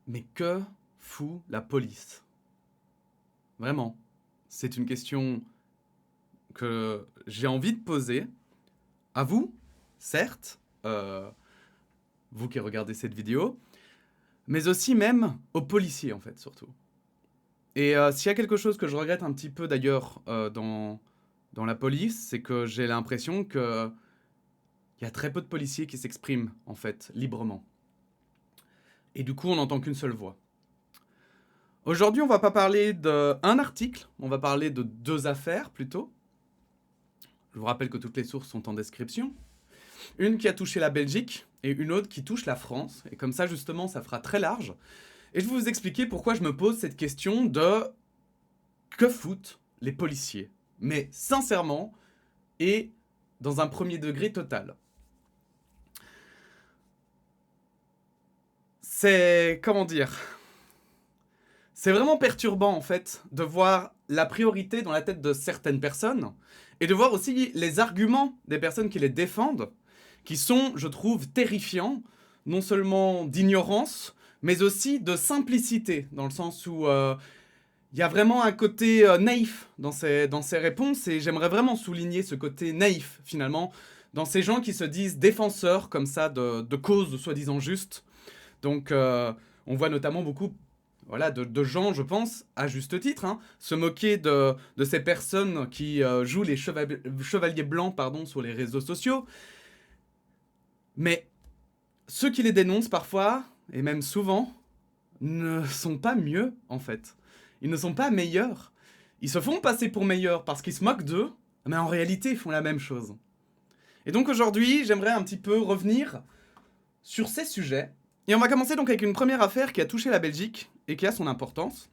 Mais que fout la police? Vraiment, c'est une question que j'ai envie de poser à vous, certes, vous qui regardez cette vidéo, mais aussi même aux policiers en fait, surtout. Et s'il y a quelque chose que je regrette un petit peu d'ailleurs dans la police, c'est que j'ai l'impression qu'il y a très peu de policiers qui s'expriment en fait librement. Et du coup, on n'entend qu'une seule voix. Aujourd'hui, on va pas parler d'un article, on va parler de 2 affaires plutôt. Je vous rappelle que toutes les sources sont en description. Une qui a touché la Belgique et une autre qui touche la France. Et comme ça, justement, ça fera très large. Et je vais vous expliquer pourquoi je me pose cette question de que foutent les policiers. Mais sincèrement et dans un premier degré total. C'est, comment dire, c'est vraiment perturbant en fait de voir la priorité dans la tête de certaines personnes et de voir aussi les arguments des personnes qui les défendent, qui sont, je trouve, terrifiants, non seulement d'ignorance, mais aussi de simplicité, dans le sens où il y a vraiment un côté naïf dans ces réponses, et j'aimerais vraiment souligner ce côté naïf, finalement, dans ces gens qui se disent défenseurs, comme ça, de causes soi-disant justes. Donc, on voit notamment beaucoup voilà, de gens, je pense, à juste titre, hein, se moquer de ces personnes qui jouent les chevaliers blancs pardon, sur les réseaux sociaux. Mais ceux qui les dénoncent parfois, et même souvent, ne sont pas mieux, en fait. Ils ne sont pas meilleurs. Ils se font passer pour meilleurs parce qu'ils se moquent d'eux, mais en réalité, ils font la même chose. Et donc aujourd'hui, j'aimerais un petit peu revenir sur ces sujets. Et on va commencer donc avec une première affaire qui a touché la Belgique et qui a son importance.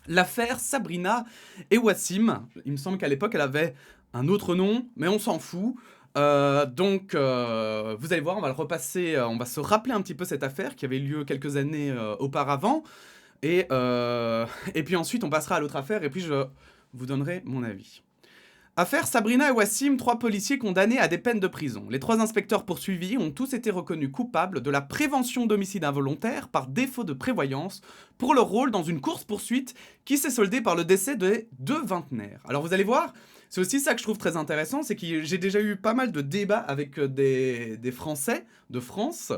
L'affaire Sabrina et Wassim. Il me semble qu'à l'époque, elle avait un autre nom, mais on s'en fout. Donc, vous allez voir, on va le repasser, on va se rappeler un petit peu cette affaire qui avait lieu quelques années auparavant. Et puis ensuite, on passera à l'autre affaire et puis je vous donnerai mon avis. Affaire Sabrina et Wassim, 3 policiers condamnés à des peines de prison. Les 3 inspecteurs poursuivis ont tous été reconnus coupables de la prévention d'homicide involontaire par défaut de prévoyance pour leur rôle dans une course-poursuite qui s'est soldée par le décès de 2 vingtenaires. Alors vous allez voir, c'est aussi ça que je trouve très intéressant, c'est que j'ai déjà eu pas mal de débats avec des Français de France,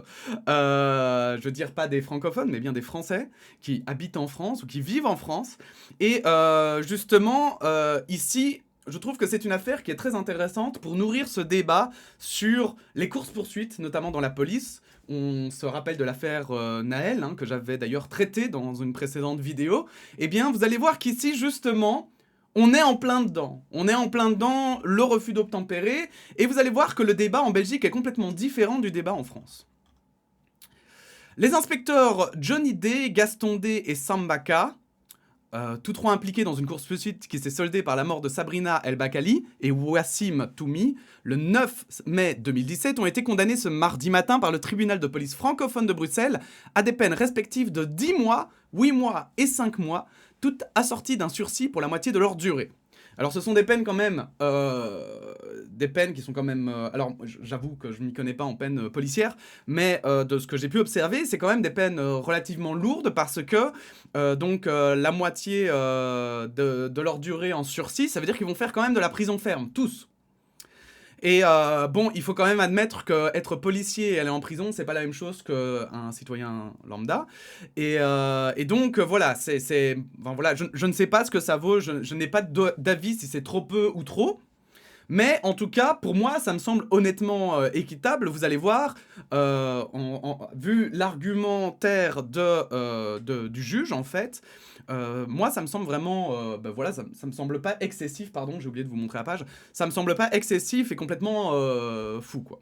je veux dire pas des francophones, mais bien des Français qui habitent en France ou qui vivent en France. Et justement, ici, je trouve que c'est une affaire qui est très intéressante pour nourrir ce débat sur les courses-poursuites, notamment dans la police. On se rappelle de l'affaire Naël, hein, que j'avais d'ailleurs traitée dans une précédente vidéo. Eh bien, vous allez voir qu'ici, justement, on est en plein dedans. On est en plein dedans, le refus d'obtempérer. Et vous allez voir que le débat en Belgique est complètement différent du débat en France. Les inspecteurs Johnny D, Gaston D et Sambaka, tous 3 impliqués dans une course-poursuite qui s'est soldée par la mort de Sabrina El Bakali et Wassim Toumi, le 9 mai 2017, ont été condamnés ce mardi matin par le tribunal de police francophone de Bruxelles à des peines respectives de 10 mois, 8 mois et 5 mois, toutes assorties d'un sursis pour la moitié de leur durée. Alors ce sont des peines quand même, des peines qui sont quand même... alors j'avoue que je ne m'y connais pas en peine policière, mais de ce que j'ai pu observer, c'est quand même des peines relativement lourdes parce que donc la moitié de leur durée en sursis, ça veut dire qu'ils vont faire quand même de la prison ferme, tous. Et bon, il faut quand même admettre qu'être policier et aller en prison, c'est pas la même chose qu'un citoyen lambda. Et donc, voilà, enfin, voilà, je ne sais pas ce que ça vaut, je n'ai pas d'avis si c'est trop peu ou trop. Mais en tout cas, pour moi, ça me semble honnêtement équitable. Vous allez voir, vu l'argumentaire du juge, en fait, moi, ça me semble vraiment... voilà, ça me semble pas excessif, pardon, j'ai oublié de vous montrer la page. Ça me semble pas excessif et complètement fou, quoi.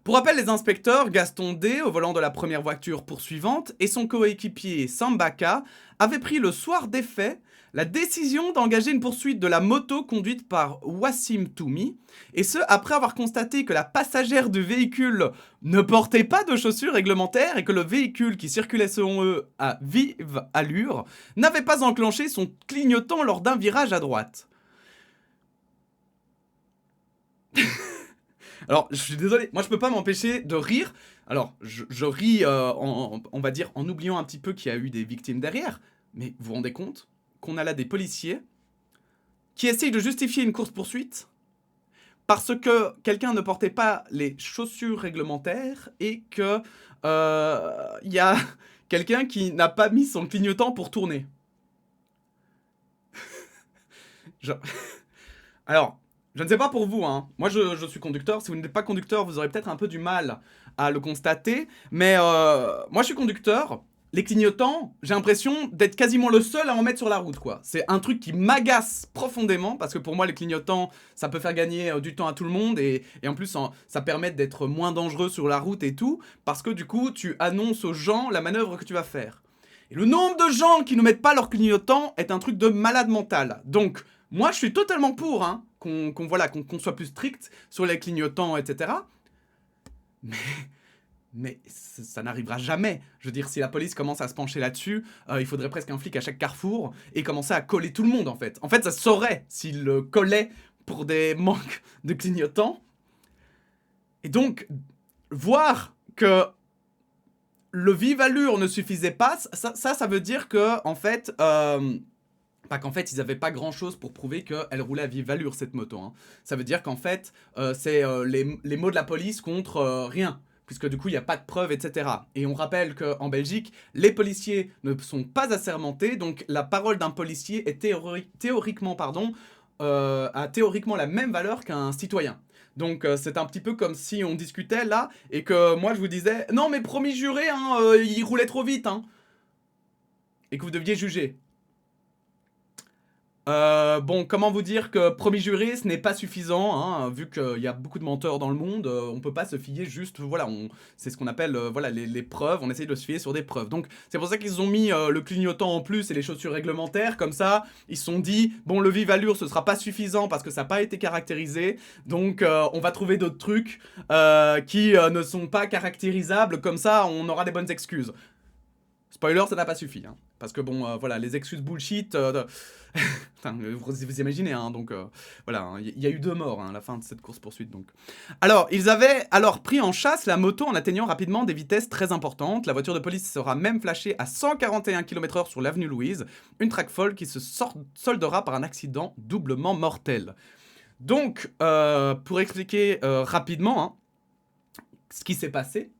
Pour rappel, les inspecteurs, Gaston D, au volant de la première voiture poursuivante, et son coéquipier Sambaka avaient pris le soir des faits la décision d'engager une poursuite de la moto conduite par Wassim Toumi, et ce après avoir constaté que la passagère du véhicule ne portait pas de chaussures réglementaires et que le véhicule qui circulait selon eux à vive allure n'avait pas enclenché son clignotant lors d'un virage à droite. Alors, je suis désolé, moi je peux pas m'empêcher de rire. Alors, je ris, on va dire, en oubliant un petit peu qu'il y a eu des victimes derrière, mais vous vous rendez compte qu'on a là des policiers qui essayent de justifier une course-poursuite parce que quelqu'un ne portait pas les chaussures réglementaires et que y a quelqu'un qui n'a pas mis son clignotant pour tourner. Je- Alors, je ne sais pas pour vous, hein. Moi je suis conducteur. Si vous n'êtes pas conducteur, vous aurez peut-être un peu du mal à le constater. Mais moi je suis conducteur. Les clignotants, j'ai l'impression d'être quasiment le seul à en mettre sur la route, quoi. C'est un truc qui m'agace profondément, parce que pour moi, les clignotants, ça peut faire gagner du temps à tout le monde, et en plus, ça permet d'être moins dangereux sur la route et tout, parce que du coup, tu annonces aux gens la manœuvre que tu vas faire. Et le nombre de gens qui ne mettent pas leurs clignotants est un truc de malade mental. Donc, moi, je suis totalement pour, hein, qu'on soit plus strict sur les clignotants, etc. Mais ça n'arrivera jamais. Je veux dire, si la police commence à se pencher là-dessus, il faudrait presque un flic à chaque carrefour et commencer à coller tout le monde, en fait. En fait, ça se saurait s'il le collait pour des manques de clignotants. Et donc, voir que le vive allure ne suffisait pas, ça veut dire que, en fait... Pas qu'en fait, ils n'avaient pas grand-chose pour prouver qu'elle roulait à vive allure, cette moto. Hein. Ça veut dire qu'en fait, c'est les mots de la police contre rien. Puisque du coup, il n'y a pas de preuves, etc. Et on rappelle qu'en Belgique, les policiers ne sont pas assermentés. Donc, la parole d'un policier est théoriquement a théoriquement la même valeur qu'un citoyen. Donc, c'est un petit peu comme si on discutait là, et que moi, je vous disais « Non, mais promis juré, hein, il roulait trop vite. Hein. » Et que vous deviez juger. Bon, comment vous dire que promis juré, ce n'est pas suffisant, hein, vu qu'il y a beaucoup de menteurs dans le monde, on peut pas se fier juste, voilà, c'est ce qu'on appelle, voilà, les preuves, on essaye de se fier sur des preuves. Donc, c'est pour ça qu'ils ont mis le clignotant en plus et les chaussures réglementaires, comme ça, ils se sont dit, bon, le vive allure, ce sera pas suffisant parce que ça n'a pas été caractérisé, donc on va trouver d'autres trucs qui ne sont pas caractérisables, comme ça, on aura des bonnes excuses. Spoiler, ça n'a pas suffi, hein. Parce que bon, voilà, les excuses bullshit... Enfin, vous imaginez, hein, donc voilà, il y a eu 2 morts hein, à la fin de cette course-poursuite. Donc. Alors, ils avaient alors pris en chasse la moto en atteignant rapidement des vitesses très importantes. La voiture de police sera même flashée à 141 km/h sur l'avenue Louise. Une traque folle qui se soldera par un accident doublement mortel. Donc, pour expliquer rapidement hein, ce qui s'est passé,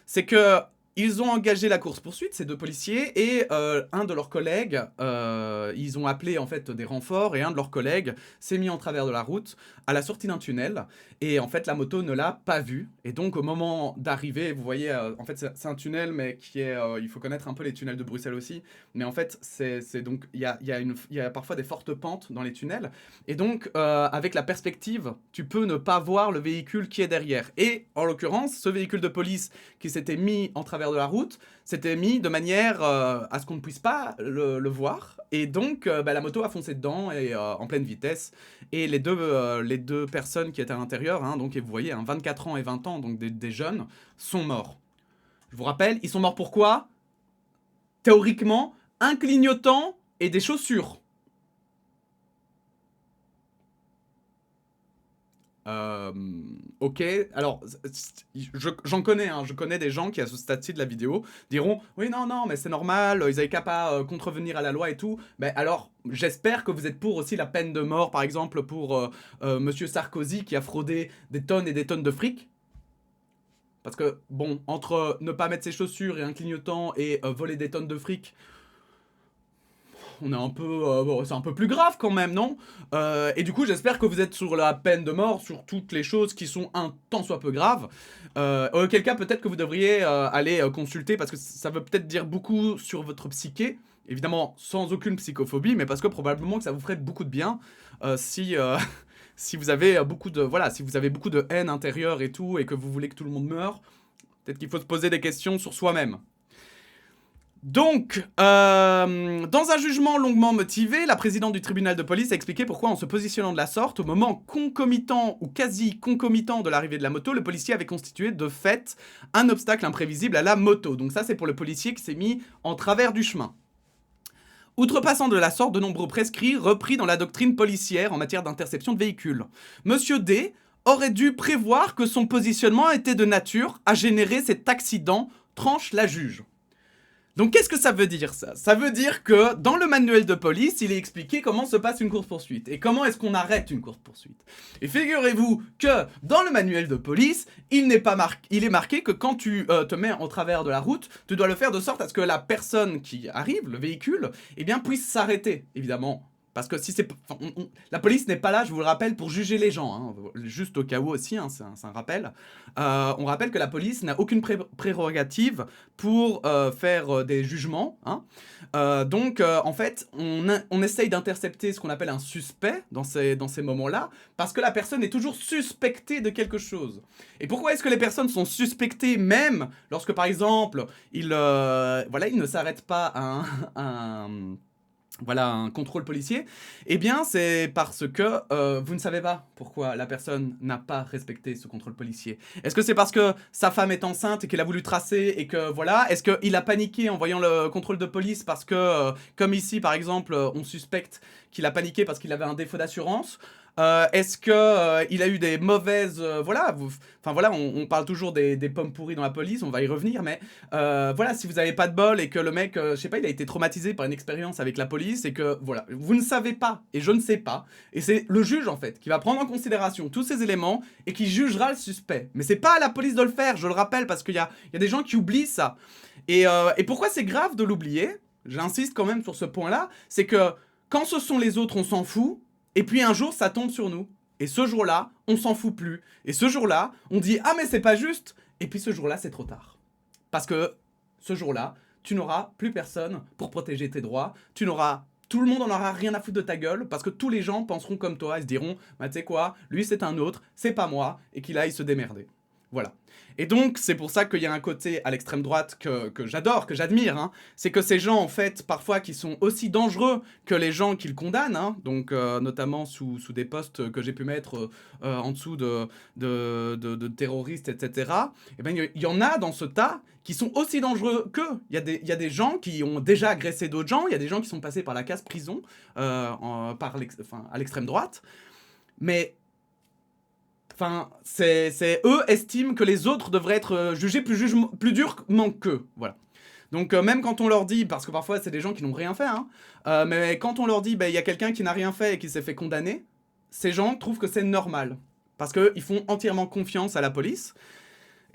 c'est que ils ont engagé la course-poursuite, ces 2 policiers, et un de leurs collègues, ils ont appelé en fait des renforts, et un de leurs collègues s'est mis en travers de la route à la sortie d'un tunnel, et en fait la moto ne l'a pas vu, et donc au moment d'arriver, vous voyez, en fait c'est un tunnel, mais qui est, il faut connaître un peu les tunnels de Bruxelles aussi, mais en fait c'est donc, il y a parfois des fortes pentes dans les tunnels, et donc avec la perspective, tu peux ne pas voir le véhicule qui est derrière, et en l'occurrence, ce véhicule de police qui s'était mis en travers de la route, s'était mis de manière à ce qu'on ne puisse pas le voir. Et donc, la moto a foncé dedans et, en pleine vitesse. Et les deux personnes qui étaient à l'intérieur, hein, donc et vous voyez, hein, 24 ans et 20 ans, donc des jeunes, sont morts. Je vous rappelle, ils sont morts pourquoi? Théoriquement, un clignotant et des chaussures. Ok, alors j'en connais, hein, je connais des gens qui à ce stade-ci de la vidéo diront oui non mais c'est normal, ils avaient qu'à pas contrevenir à la loi et tout. Ben alors j'espère que vous êtes pour aussi la peine de mort par exemple pour Monsieur Sarkozy qui a fraudé des tonnes et des tonnes de fric. Parce que bon, entre ne pas mettre ses chaussures et un clignotant et voler des tonnes de fric, on est un peu, bon, c'est un peu plus grave quand même, non? Et du coup, j'espère que vous êtes sur la peine de mort, sur toutes les choses qui sont un tant soit peu graves. Auquel cas, peut-être que vous devriez aller consulter, parce que ça veut peut-être dire beaucoup sur votre psyché. Évidemment, sans aucune psychophobie, mais parce que probablement que ça vous ferait beaucoup de bien si... si vous avez beaucoup de voilà, si vous avez beaucoup de haine intérieure et tout, et que vous voulez que tout le monde meure, peut-être qu'il faut se poser des questions sur soi-même. Donc, dans un jugement longuement motivé, la présidente du tribunal de police a expliqué pourquoi, en se positionnant de la sorte, au moment concomitant ou quasi concomitant de l'arrivée de la moto, le policier avait constitué de fait un obstacle imprévisible à la moto. Donc ça, c'est pour le policier qui s'est mis en travers du chemin. Outrepassant de la sorte de nombreux prescrits repris dans la doctrine policière en matière d'interception de véhicules. Monsieur D aurait dû prévoir que son positionnement était de nature à générer cet accident, tranche la juge. Donc qu'est-ce que ça veut dire ça? Ça veut dire que dans le manuel de police, il est expliqué comment se passe une course-poursuite et comment est-ce qu'on arrête une course-poursuite. Et figurez-vous que dans le manuel de police, il est marqué que quand tu te mets en travers de la route, tu dois le faire de sorte à ce que la personne qui arrive, le véhicule, eh bien puisse s'arrêter, évidemment. Parce que si c'est, la police n'est pas là, je vous le rappelle, pour juger les gens, hein, juste au cas où aussi, hein, c'est un rappel. On rappelle que la police n'a aucune prérogative pour faire des jugements. Hein. Donc, en fait, on essaye d'intercepter ce qu'on appelle un suspect dans ces moments-là, parce que la personne est toujours suspectée de quelque chose. Et pourquoi est-ce que les personnes sont suspectées même lorsque, par exemple, ils ne s'arrêtent pas à un contrôle policier, eh bien c'est parce que vous ne savez pas pourquoi la personne n'a pas respecté ce contrôle policier. Est-ce que c'est parce que sa femme est enceinte et qu'il a voulu tracer et que voilà? Est-ce qu'il a paniqué en voyant le contrôle de police parce que, comme ici par exemple, on suspecte qu'il a paniqué parce qu'il avait un défaut d'assurance? Est-ce que il a eu des mauvaises... on parle toujours des pommes pourries dans la police, on va y revenir, mais voilà, si vous n'avez pas de bol et que le mec, je sais pas, il a été traumatisé par une expérience avec la police et que, voilà, vous ne savez pas, et je ne sais pas, et c'est le juge, en fait, qui va prendre en considération tous ces éléments et qui jugera le suspect. Mais c'est pas à la police de le faire, je le rappelle, parce qu'il y a des gens qui oublient ça. Et pourquoi c'est grave de l'oublier? J'insiste quand même sur ce point-là, c'est que quand ce sont les autres, on s'en fout. Et puis un jour, ça tombe sur nous. Et ce jour-là, on s'en fout plus. Et ce jour-là, on dit « Ah mais c'est pas juste !» Et puis ce jour-là, c'est trop tard. Parce que ce jour-là, tu n'auras plus personne pour protéger tes droits. Tout le monde en aura rien à foutre de ta gueule parce que tous les gens penseront comme toi et se diront « Bah tu sais quoi, lui c'est un autre, c'est pas moi » et qu'il aille se démerder. Voilà. Et donc, c'est pour ça qu'il y a un côté à l'extrême droite que j'adore, que j'admire. Hein. C'est que ces gens, en fait, parfois, qui sont aussi dangereux que les gens qu'ils condamnent, hein, donc notamment sous des postes que j'ai pu mettre en dessous de terroristes, etc., eh ben, il y en a dans ce tas qui sont aussi dangereux qu'eux. Il y a des gens qui ont déjà agressé d'autres gens, il y a des gens qui sont passés par la case prison, à l'extrême droite. Mais... eux estiment que les autres devraient être jugés plus durement qu'eux. Voilà. Donc même quand on leur dit, parce que parfois c'est des gens qui n'ont rien fait, hein, mais quand on leur dit, il y a quelqu'un qui n'a rien fait et qui s'est fait condamner, ces gens trouvent que c'est normal. Parce qu'ils font entièrement confiance à la police.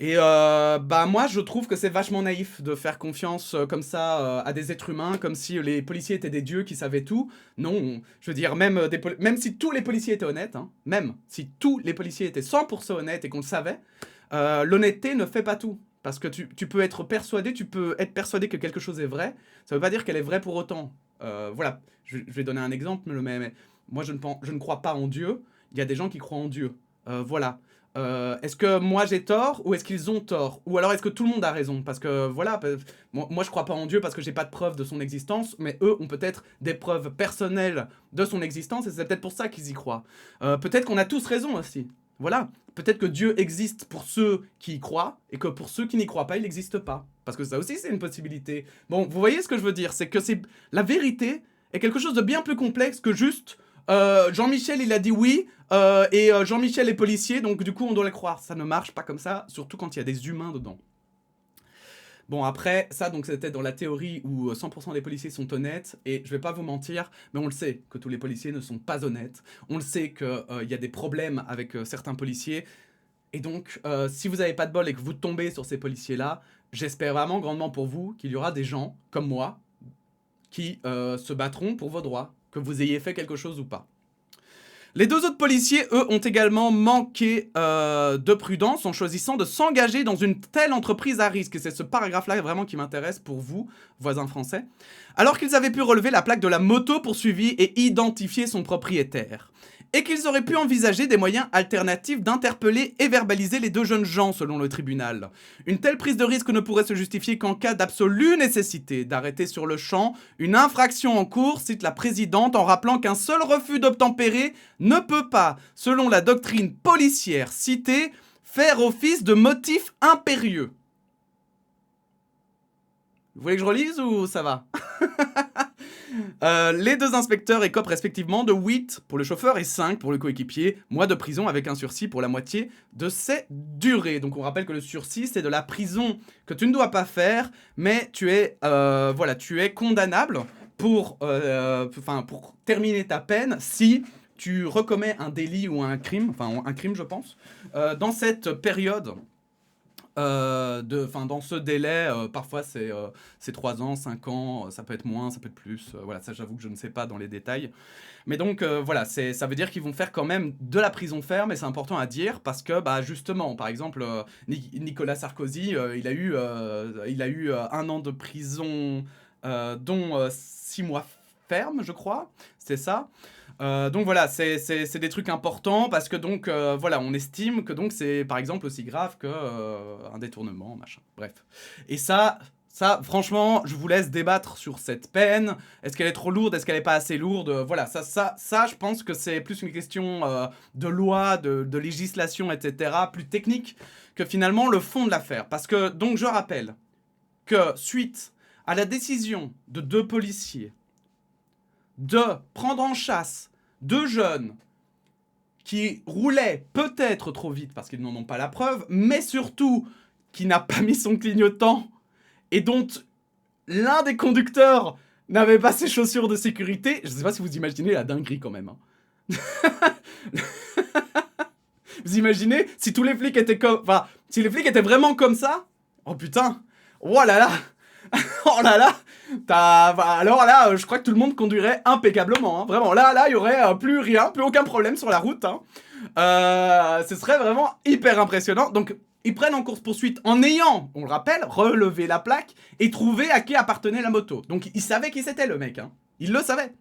Et moi je trouve que c'est vachement naïf de faire confiance comme ça à des êtres humains, comme si les policiers étaient des dieux qui savaient tout. Non, je veux dire, même si tous les policiers étaient honnêtes, hein, même si tous les policiers étaient 100% honnêtes et qu'on le savait, l'honnêteté ne fait pas tout. Parce que tu peux être persuadé que quelque chose est vrai, ça veut pas dire qu'elle est vraie pour autant. Voilà, je vais donner un exemple, mais moi je ne crois pas en Dieu, il y a des gens qui croient en Dieu. Voilà. Est-ce que moi j'ai tort ou est-ce qu'ils ont tort? Ou alors est-ce que tout le monde a raison? Parce que voilà, moi je crois pas en Dieu parce que j'ai pas de preuves de son existence, mais eux ont peut-être des preuves personnelles de son existence et c'est peut-être pour ça qu'ils y croient. Peut-être qu'on a tous raison aussi. Voilà, peut-être que Dieu existe pour ceux qui y croient et que pour ceux qui n'y croient pas, il n'existe pas. Parce que ça aussi c'est une possibilité. Bon, vous voyez ce que je veux dire? C'est que la vérité est quelque chose de bien plus complexe que juste... Jean-Michel il a dit oui et Jean-Michel est policier donc du coup on doit le croire. Ça ne marche pas comme ça, surtout quand il y a des humains dedans. Bon après ça donc c'était dans la théorie où 100% des policiers sont honnêtes et je vais pas vous mentir mais on le sait que tous les policiers ne sont pas honnêtes. On le sait qu'il y a des problèmes avec certains policiers et donc si vous n'avez pas de bol et que vous tombez sur ces policiers là, j'espère vraiment grandement pour vous qu'il y aura des gens comme moi qui se battront pour vos droits, que vous ayez fait quelque chose ou pas. Les deux autres policiers, eux, ont également manqué de prudence en choisissant de s'engager dans une telle entreprise à risque. Et c'est ce paragraphe-là vraiment qui m'intéresse pour vous, voisins français. Alors qu'ils avaient pu relever la plaque de la moto poursuivie et identifier son propriétaire. Et qu'ils auraient pu envisager des moyens alternatifs d'interpeller et verbaliser les deux jeunes gens, selon le tribunal. Une telle prise de risque ne pourrait se justifier qu'en cas d'absolue nécessité d'arrêter sur le champ une infraction en cours, cite la présidente, en rappelant qu'un seul refus d'obtempérer ne peut pas, selon la doctrine policière citée, faire office de motif impérieux. Vous voulez que je relise ou ça va? Les 2 inspecteurs écopent respectivement de 8 pour le chauffeur et 5 pour le coéquipier, mois de prison avec un sursis pour la moitié de ces durées. Donc on rappelle que le sursis, c'est de la prison que tu ne dois pas faire, mais tu es, voilà, tu es condamnable pour terminer ta peine si tu recommets un délit ou un crime, enfin un crime je pense, dans cette période. Dans ce délai, parfois c'est 3 ans, 5 ans, ça peut être moins, ça peut être plus. Voilà, ça j'avoue que je ne sais pas dans les détails. Mais donc voilà, ça veut dire qu'ils vont faire quand même de la prison ferme et c'est important à dire parce que bah, justement, par exemple, Nicolas Sarkozy, il a eu 1 an de prison, dont 6 mois ferme, je crois, c'est ça. Donc voilà, c'est des trucs importants parce que donc voilà, on estime que donc c'est par exemple aussi grave que un détournement, machin. Bref. Et ça, franchement, je vous laisse débattre sur cette peine. Est-ce qu'elle est trop lourde? Est-ce qu'elle est pas assez lourde? Voilà, ça, je pense que c'est plus une question de loi, de législation, etc., plus technique que finalement le fond de l'affaire. Parce que donc je rappelle que suite à la décision de 2 policiers de prendre en chasse 2 jeunes qui roulaient peut-être trop vite parce qu'ils n'en ont pas la preuve, mais surtout qui n'a pas mis son clignotant et dont l'un des conducteurs n'avait pas ses chaussures de sécurité. Je sais pas si vous imaginez la dinguerie quand même. Hein. Vous imaginez si tous les flics étaient comme... Enfin, si les flics étaient vraiment comme ça? Oh putain. Oh là là. Oh là là. Alors là, je crois que tout le monde conduirait impeccablement. Hein. Vraiment, là, il y aurait plus rien, plus aucun problème sur la route. Hein. Ce serait vraiment hyper impressionnant. Donc, ils prennent en course-poursuite en ayant, on le rappelle, relevé la plaque et trouvé à qui appartenait la moto. Donc, ils savaient qui c'était le mec. Hein. Ils le savaient.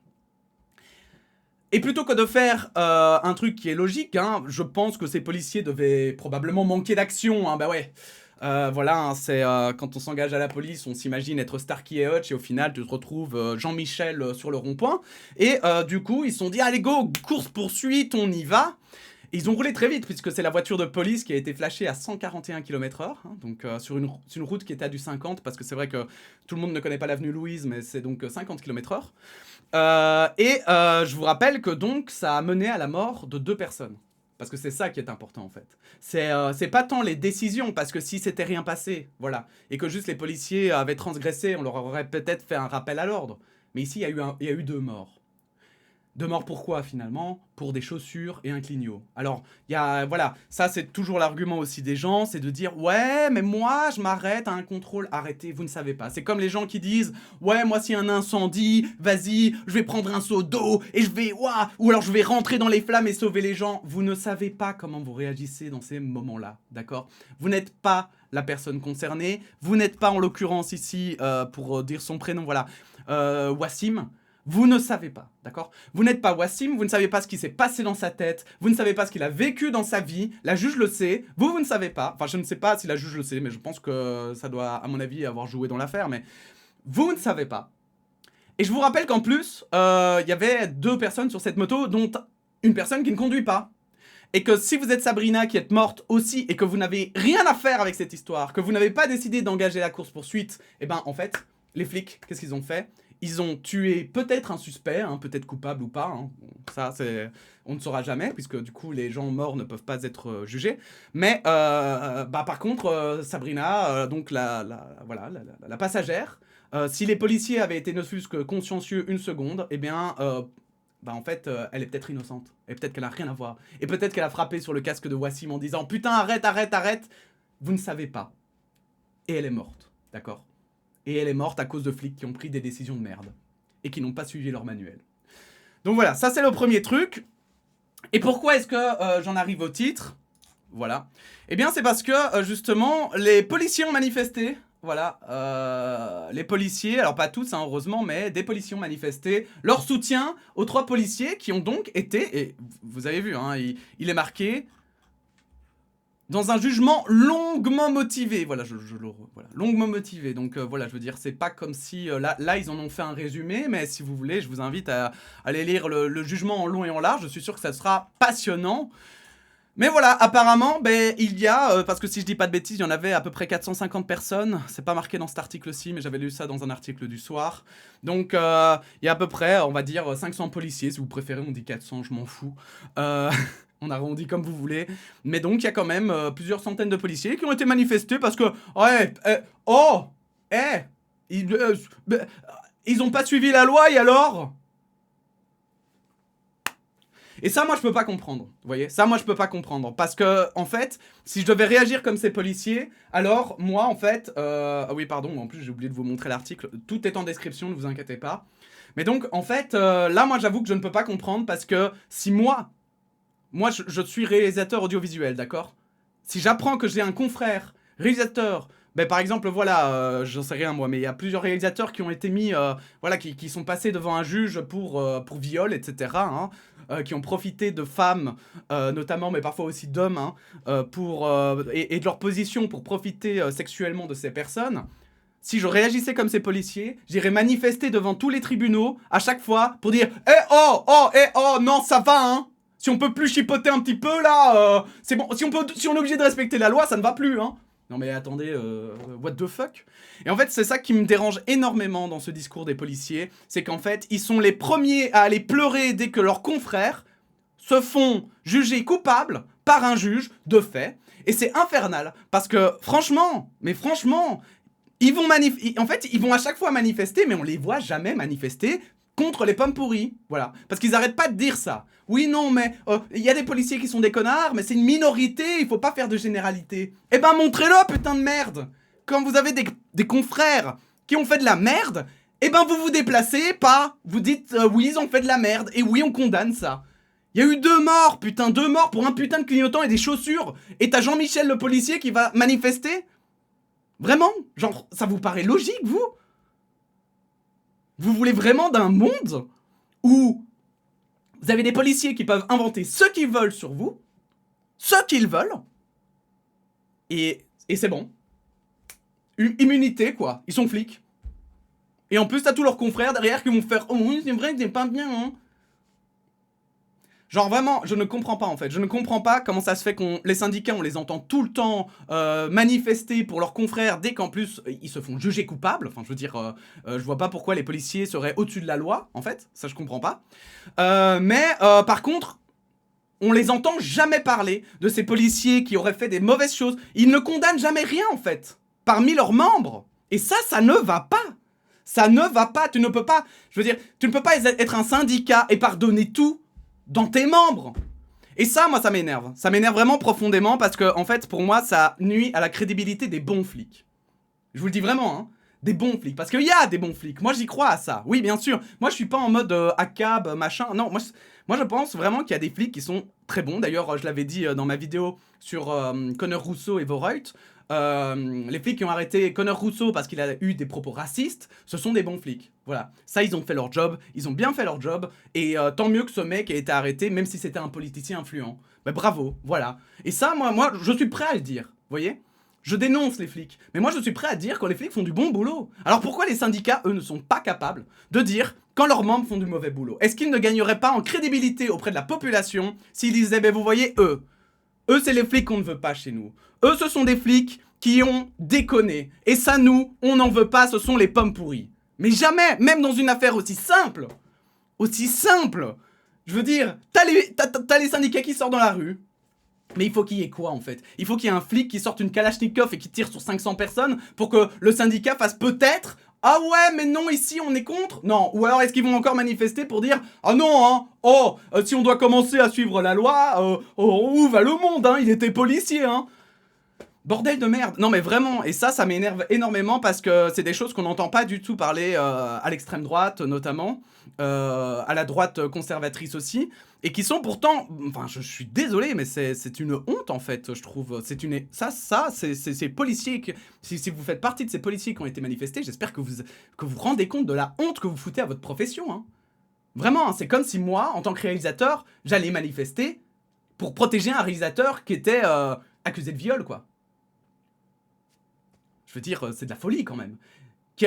Et plutôt que de faire un truc qui est logique, hein, je pense que ces policiers devaient probablement manquer d'action. Hein, bah ouais. Voilà, hein, c'est quand on s'engage à la police, on s'imagine être Starkey et Hutch et au final tu te retrouves Jean-Michel sur le rond-point. Et du coup, ils se sont dit allez go, course-poursuite, on y va. Et ils ont roulé très vite puisque c'est la voiture de police qui a été flashée à 141 km/h, hein, donc sur une route qui était à du 50 parce que c'est vrai que tout le monde ne connaît pas l'avenue Louise, mais c'est donc 50 km/h. Je vous rappelle que donc ça a mené à la mort de 2 personnes. Parce que c'est ça qui est important en fait. C'est pas tant les décisions, parce que si c'était rien passé, voilà, et que juste les policiers avaient transgressé, on leur aurait peut-être fait un rappel à l'ordre. Mais ici, il y a eu 2 morts. 2 morts pourquoi finalement? Pour des chaussures et un clignot. Alors, voilà, ça c'est toujours l'argument aussi des gens, c'est de dire ouais, mais moi je m'arrête à un contrôle. Arrêtez, vous ne savez pas. C'est comme les gens qui disent ouais, moi s'il y a un incendie, vas-y, je vais prendre un seau d'eau et je vais, ouah, ou alors je vais rentrer dans les flammes et sauver les gens. Vous ne savez pas comment vous réagissez dans ces moments-là, d'accord? Vous n'êtes pas la personne concernée, vous n'êtes pas en l'occurrence ici, pour dire son prénom, voilà, Wassim. Vous ne savez pas, d'accord? Vous n'êtes pas Wassim, vous ne savez pas ce qui s'est passé dans sa tête, vous ne savez pas ce qu'il a vécu dans sa vie, la juge le sait, vous ne savez pas, enfin je ne sais pas si la juge le sait, mais je pense que ça doit, à mon avis, avoir joué dans l'affaire, mais vous ne savez pas. Et je vous rappelle qu'en plus, il y avait 2 personnes sur cette moto, dont une personne qui ne conduit pas. Et que si vous êtes Sabrina qui êtes morte aussi, et que vous n'avez rien à faire avec cette histoire, que vous n'avez pas décidé d'engager la course-poursuite, et ben en fait, les flics, qu'est-ce qu'ils ont fait? Ils ont tué peut-être un suspect, hein, peut-être coupable ou pas. Hein. Ça, on ne saura jamais, puisque du coup, les gens morts ne peuvent pas être jugés. Mais par contre, Sabrina, donc la passagère, si les policiers avaient été ne fût-ce que consciencieux une seconde, eh bien, en fait, elle est peut-être innocente. Et peut-être qu'elle a rien à voir. Et peut-être qu'elle a frappé sur le casque de Wassim en disant « Putain, arrête, arrête, arrête !» Vous ne savez pas. Et elle est morte, d'accord? Et elle est morte à cause de flics qui ont pris des décisions de merde. Et qui n'ont pas suivi leur manuel. Donc voilà, ça c'est le premier truc. Et pourquoi est-ce que j'en arrive au titre? Voilà. Eh bien c'est parce que, justement, les policiers ont manifesté. Voilà, les policiers, alors pas tous hein, heureusement, mais des policiers ont manifesté leur soutien aux 3 policiers qui ont donc été, et vous avez vu, hein, il est marqué, dans un jugement longuement motivé. Voilà, voilà, longuement motivé. Donc voilà, je veux dire, c'est pas comme si, là, ils en ont fait un résumé, mais si vous voulez, je vous invite à aller lire le jugement en long et en large. Je suis sûr que ça sera passionnant. Mais voilà, apparemment, ben, il y a, parce que si je dis pas de bêtises, il y en avait à peu près 450 personnes. C'est pas marqué dans cet article-ci, mais j'avais lu ça dans un article du soir. Donc, il y a à peu près, on va dire, 500 policiers. Si vous préférez, on dit 400, je m'en fous. Euh, on arrondit comme vous voulez. Mais donc, il y a quand même plusieurs centaines de policiers qui ont été manifestés parce que... Ouais, oh Eh ils, ils ont pas suivi la loi, et alors? Et ça, moi, je peux pas comprendre. Vous voyez? Ça, moi, je peux pas comprendre. Parce que, en fait, si je devais réagir comme ces policiers, alors, moi, en fait... Ah oui, pardon, en plus, j'ai oublié de vous montrer l'article. Tout est en description, ne vous inquiétez pas. Mais donc, en fait, là, moi, j'avoue que je ne peux pas comprendre parce que si moi, je suis réalisateur audiovisuel, d'accord? Si j'apprends que j'ai un confrère réalisateur... Ben, par exemple, voilà, j'en sais rien moi, mais il y a plusieurs réalisateurs qui ont été mis, voilà, qui sont passés devant un juge pour viol, etc., hein, qui ont profité de femmes, notamment, mais parfois aussi d'hommes, hein, et de leur position pour profiter sexuellement de ces personnes. Si je réagissais comme ces policiers, j'irais manifester devant tous les tribunaux à chaque fois pour dire « non, ça va, hein ! Si on peut plus chipoter un petit peu, là, c'est bon. Si on est obligé de respecter la loi, ça ne va plus, hein !» Non mais attendez, what the fuck? Et en fait, c'est ça qui me dérange énormément dans ce discours des policiers, c'est qu'en fait, ils sont les premiers à aller pleurer dès que leurs confrères se font juger coupables par un juge de fait. Et c'est infernal, parce que franchement, ils vont en fait, ils vont à chaque fois manifester, mais on les voit jamais manifester contre les pommes pourries, voilà. Parce qu'ils arrêtent pas de dire ça. Oui, non, mais il y a des policiers qui sont des connards, mais c'est une minorité, il faut pas faire de généralité. Eh ben, montrez-le, putain de merde. Quand vous avez des confrères qui ont fait de la merde, eh ben, vous vous déplacez pas. Vous dites, oui, ils ont fait de la merde, et oui, on condamne ça. Il y a eu 2 morts, putain, 2 morts pour un putain de clignotant et des chaussures. Et t'as Jean-Michel le policier qui va manifester? Vraiment? Genre, ça vous paraît logique, vous? Vous voulez vraiment d'un monde où vous avez des policiers qui peuvent inventer ce qu'ils veulent sur vous, ce qu'ils veulent, et c'est bon. Immunité, quoi. Ils sont flics. Et en plus, t'as tous leurs confrères derrière qui vont faire « Oh oui, c'est vrai que c'est pas bien, hein !» Genre vraiment, je ne comprends pas en fait. Je ne comprends pas comment ça se fait qu'on les syndicats, on les entend tout le temps manifester pour leurs confrères dès qu'en plus ils se font juger coupables. Enfin, je veux dire, je vois pas pourquoi les policiers seraient au-dessus de la loi, en fait. Ça, je comprends pas. Mais par contre, on les entend jamais parler de ces policiers qui auraient fait des mauvaises choses. Ils ne condamnent jamais rien en fait, parmi leurs membres. Et ça ne va pas. Ça ne va pas. Tu ne peux pas. Je veux dire, tu ne peux pas être un syndicat et pardonner tout dans tes membres. Et ça, moi, ça m'énerve. Ça m'énerve vraiment profondément parce que, en fait, pour moi, ça nuit à la crédibilité des bons flics. Je vous le dis vraiment, hein. Des bons flics. Parce qu'il y a des bons flics. Moi, j'y crois à ça. Oui, bien sûr. Moi, je suis pas en mode ACAB, machin. Non, moi, je pense vraiment qu'il y a des flics qui sont très bons. D'ailleurs, je l'avais dit dans ma vidéo sur Connor Rousseau et Voreut. Les flics qui ont arrêté Connor Rousseau parce qu'il a eu des propos racistes, ce sont des bons flics. Voilà. Ça, ils ont fait leur job. Ils ont bien fait leur job. Et tant mieux que ce mec ait été arrêté, même si c'était un politicien influent. Ben, bravo. Voilà. Et ça, moi, je suis prêt à le dire. Vous voyez ? Je dénonce les flics. Mais moi, je suis prêt à dire quand les flics font du bon boulot. Alors pourquoi les syndicats, eux, ne sont pas capables de dire quand leurs membres font du mauvais boulot? Est-ce qu'ils ne gagneraient pas en crédibilité auprès de la population s'ils disaient, ben vous voyez, eux, c'est les flics qu'on ne veut pas chez nous. Eux, ce sont des flics qui ont déconné. Et ça, nous, on n'en veut pas, ce sont les pommes pourries. Mais jamais, même dans une affaire aussi simple. Aussi simple. Je veux dire, t'as les syndicats qui sortent dans la rue. Mais il faut qu'il y ait quoi en fait? Il faut qu'il y ait un flic qui sorte une Kalachnikov et qui tire sur 500 personnes pour que le syndicat fasse peut-être « Ah ouais, mais non, ici on est contre ?» Non, ou alors est-ce qu'ils vont encore manifester pour dire « Ah non, hein, si on doit commencer à suivre la loi, où va le monde, hein, il était policier, hein ?» Bordel de merde. Non mais vraiment, et ça m'énerve énormément parce que c'est des choses qu'on n'entend pas du tout parler à l'extrême droite notamment, à la droite conservatrice aussi, et qui sont pourtant, enfin je suis désolé mais c'est une honte en fait, je trouve. C'est une, c'est ces policiers, si vous faites partie de ces policiers qui ont été manifestés, j'espère que vous rendez compte de la honte que vous foutez à votre profession. Hein. Vraiment, hein, c'est comme si moi, en tant que réalisateur, j'allais manifester pour protéger un réalisateur qui était accusé de viol quoi. Je veux dire, c'est de la folie quand même.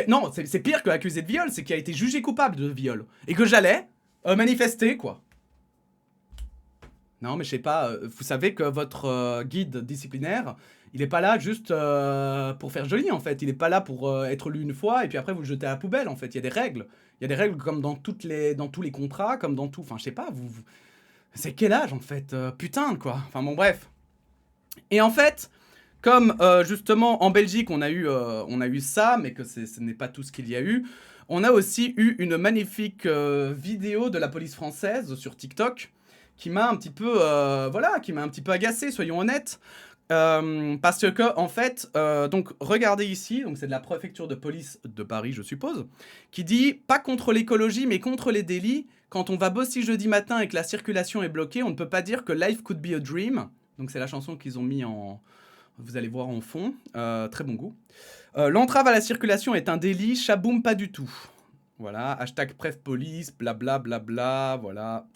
Non, c'est pire que accusé de viol, c'est qu'il a été jugé coupable de viol. Et que j'allais manifester, quoi. Non, mais je sais pas, vous savez que votre guide disciplinaire, il est pas là juste pour faire joli en fait. Il est pas là pour être lu une fois et puis après vous le jetez à la poubelle en fait. Il y a des règles. Il y a des règles comme dans tous les contrats, comme dans tout. Enfin, je sais pas, c'est quel âge en fait putain quoi. Enfin bon, bref. Et en fait, comme justement en Belgique on a eu ça, mais que ce n'est pas tout ce qu'il y a eu, on a aussi eu une magnifique vidéo de la police française sur TikTok qui m'a un petit peu, voilà, qui m'a un petit peu agacé, soyons honnêtes. Parce que en fait, donc regardez ici, donc c'est de la préfecture de police de Paris, je suppose, qui dit pas contre l'écologie mais contre les délits. Quand on va bosser jeudi matin et que la circulation est bloquée, on ne peut pas dire que life could be a dream. Donc c'est la chanson qu'ils ont mis en, vous allez voir en fond, très bon goût. L'entrave à la circulation est un délit, chaboum pas du tout. Voilà, hashtag préf police, blabla blabla, voilà.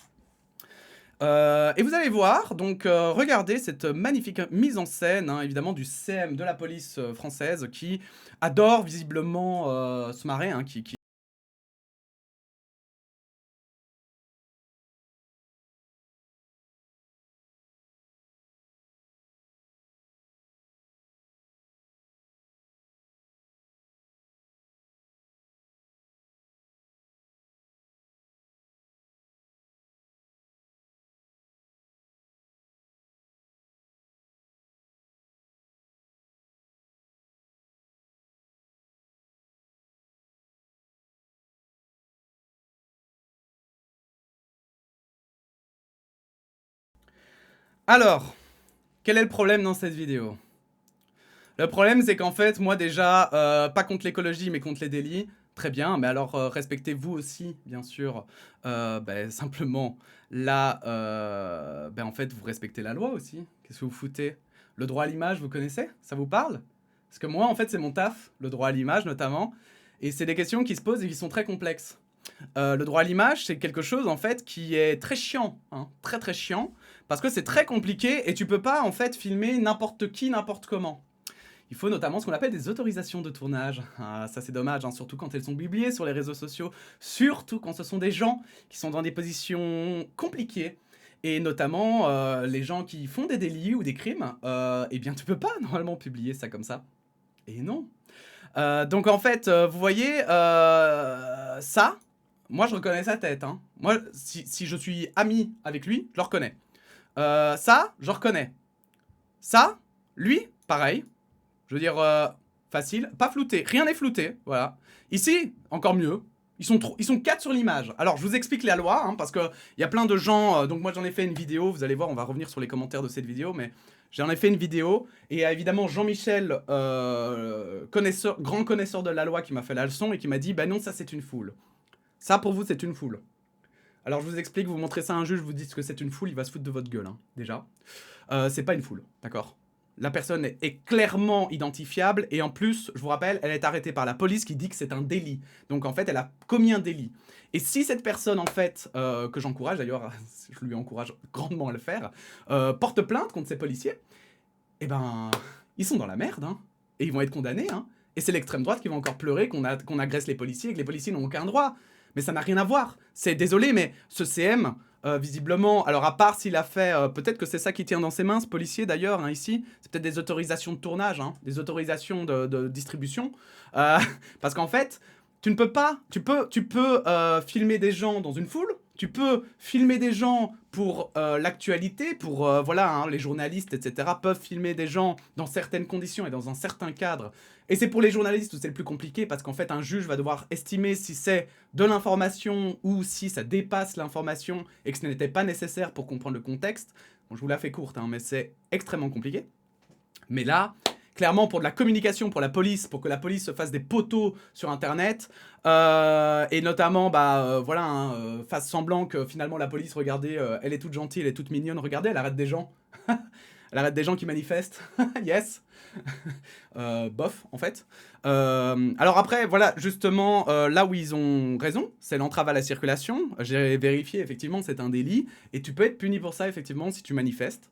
Et vous allez voir, donc regardez cette magnifique mise en scène, hein, évidemment du CM de la police française qui adore visiblement se marrer, hein, qui... Alors, quel est le problème dans cette vidéo? Le problème, c'est qu'en fait, moi déjà, pas contre l'écologie, mais contre les délits. Très bien, mais alors respectez-vous aussi, bien sûr, simplement, là, en fait, vous respectez la loi aussi. Qu'est-ce que vous foutez? Le droit à l'image, vous connaissez? Ça vous parle? Parce que moi, en fait, c'est mon taf, le droit à l'image notamment, et c'est des questions qui se posent et qui sont très complexes. Le droit à l'image, c'est quelque chose, en fait, qui est très chiant, hein, très très chiant, parce que c'est très compliqué et tu peux pas, en fait, filmer n'importe qui, n'importe comment. Il faut notamment ce qu'on appelle des autorisations de tournage. Ah, ça c'est dommage, hein, surtout quand elles sont publiées sur les réseaux sociaux, surtout quand ce sont des gens qui sont dans des positions compliquées. Et notamment les gens qui font des délits ou des crimes, eh bien tu peux pas normalement publier ça comme ça. Et non. Donc en fait, vous voyez, ça, moi je reconnais sa tête. Hein. Moi, si je suis ami avec lui, je le reconnais. Ça, je reconnais. Ça, lui, pareil. Je veux dire, facile. Pas flouté. Rien n'est flouté. Voilà. Ici, encore mieux. Ils sont 4 sur l'image. Alors, je vous explique la loi, hein, parce qu'il y a plein de gens... donc, moi, j'en ai fait une vidéo. Vous allez voir, on va revenir sur les commentaires de cette vidéo. Mais j'en ai fait une vidéo. Et il y a évidemment Jean-Michel, grand connaisseur de la loi, qui m'a fait la leçon et qui m'a dit, bah non, ça, c'est une foule. Ça, pour vous, c'est une foule. Alors, je vous explique. Vous montrez ça à un juge, vous dites que c'est une foule, il va se foutre de votre gueule, hein, déjà. C'est pas une foule, d'accord? La personne est clairement identifiable et en plus, je vous rappelle, elle est arrêtée par la police qui dit que c'est un délit. Donc en fait, elle a commis un délit. Et si cette personne, en fait, que j'encourage d'ailleurs, je lui encourage grandement à le faire, porte plainte contre ces policiers, eh ben, ils sont dans la merde, hein. Et ils vont être condamnés, hein. Et c'est l'extrême droite qui va encore pleurer qu'on agresse les policiers et que les policiers n'ont aucun droit. Mais ça n'a rien à voir. C'est désolé, mais ce CM, visiblement, alors à part s'il a fait, peut-être que c'est ça qui tient dans ses mains, ce policier d'ailleurs, hein, ici, c'est peut-être des autorisations de tournage, hein, des autorisations de distribution, parce qu'en fait, tu ne peux pas, tu peux filmer des gens dans une foule, tu peux filmer des gens pour l'actualité, pour, voilà, hein, les journalistes, etc., peuvent filmer des gens dans certaines conditions et dans un certain cadre. Et c'est pour les journalistes où c'est le plus compliqué, parce qu'en fait, un juge va devoir estimer si c'est de l'information ou si ça dépasse l'information et que ce n'était pas nécessaire pour comprendre le contexte. Bon, je vous la fais courte, hein, mais c'est extrêmement compliqué. Mais là, clairement, pour de la communication, pour la police, pour que la police se fasse des poteaux sur Internet, et notamment, voilà, hein, fasse semblant que finalement la police, regardez, elle est toute gentille, elle est toute mignonne, regardez, elle arrête des gens. Elle arrête des gens qui manifestent. Yes. Bof, en fait. Alors après, voilà, justement, là où ils ont raison, c'est l'entrave à la circulation. J'ai vérifié, effectivement, c'est un délit. Et tu peux être puni pour ça, effectivement, si tu manifestes.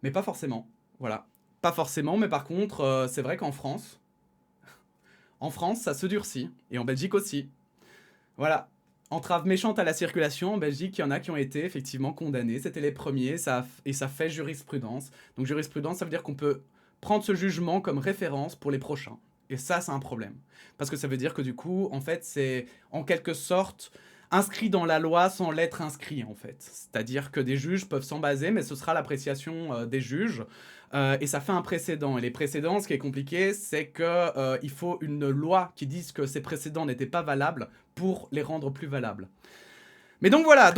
Mais pas forcément. Voilà. Pas forcément, mais par contre, c'est vrai qu'en France, ça se durcit. Et en Belgique aussi. Voilà. entrave méchante à la circulation, en Belgique, il y en a qui ont été effectivement condamnés. C'était les premiers, et ça fait jurisprudence. Donc jurisprudence, ça veut dire qu'on peut prendre ce jugement comme référence pour les prochains. Et ça, c'est un problème. Parce que ça veut dire que du coup, en fait, c'est en quelque sorte inscrit dans la loi sans l'être inscrit, en fait. C'est-à-dire que des juges peuvent s'en baser, mais ce sera l'appréciation des juges. Et ça fait un précédent. Et les précédents, ce qui est compliqué, c'est que il faut une loi qui dise que ces précédents n'étaient pas valables pour les rendre plus valables. Mais donc voilà,